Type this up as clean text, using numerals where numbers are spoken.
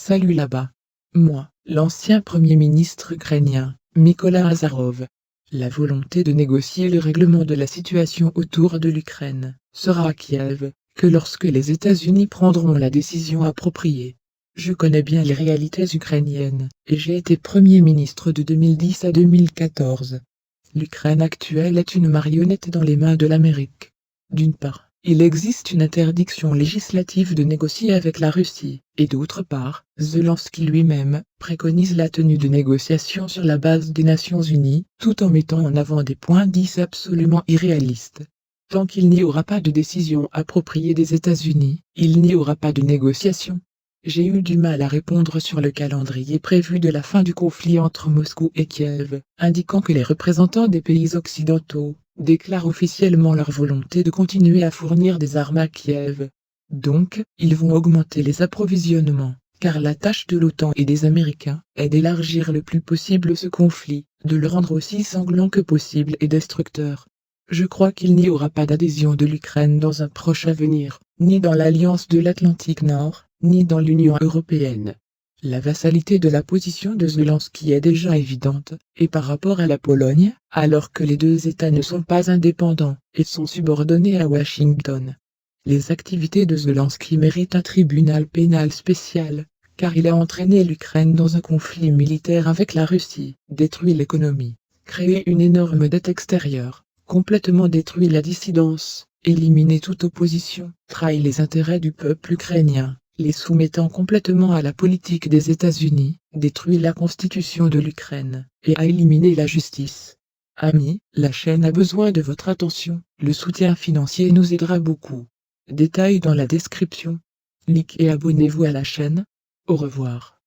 Salut là-bas. Moi, l'ancien Premier ministre ukrainien, Mykola Azarov. La volonté de négocier le règlement de la situation autour de l'Ukraine sera à Kiev que lorsque les États-Unis prendront la décision appropriée. Je connais bien les réalités ukrainiennes, et j'ai été Premier ministre de 2010 à 2014. L'Ukraine actuelle est une marionnette dans les mains de l'Amérique. D'une part, il existe une interdiction législative de négocier avec la Russie, et d'autre part, Zelensky lui-même préconise la tenue de négociations sur la base des Nations Unies, tout en mettant en avant des points dits absolument irréalistes. Tant qu'il n'y aura pas de décision appropriée des États-Unis, il n'y aura pas de négociation. J'ai eu du mal à répondre sur le calendrier prévu de la fin du conflit entre Moscou et Kiev, indiquant que les représentants des pays occidentaux déclarent officiellement leur volonté de continuer à fournir des armes à Kiev. Donc, ils vont augmenter les approvisionnements, car la tâche de l'OTAN et des Américains est d'élargir le plus possible ce conflit, de le rendre aussi sanglant que possible et destructeur. Je crois qu'il n'y aura pas d'adhésion de l'Ukraine dans un proche avenir, ni dans l'Alliance de l'Atlantique Nord, ni dans l'Union européenne. La vassalité de la position de Zelensky est déjà évidente, et par rapport à la Pologne, alors que les deux États ne sont pas indépendants, et sont subordonnés à Washington. Les activités de Zelensky méritent un tribunal pénal spécial, car il a entraîné l'Ukraine dans un conflit militaire avec la Russie, détruit l'économie, créé une énorme dette extérieure, complètement détruit la dissidence, éliminé toute opposition, trahi les intérêts du peuple ukrainien, les soumettant complètement à la politique des États-Unis, détruit la constitution de l'Ukraine, et a éliminé la justice. Amis, la chaîne a besoin de votre attention, le soutien financier nous aidera beaucoup. Détails dans la description. Likez et abonnez-vous à la chaîne. Au revoir.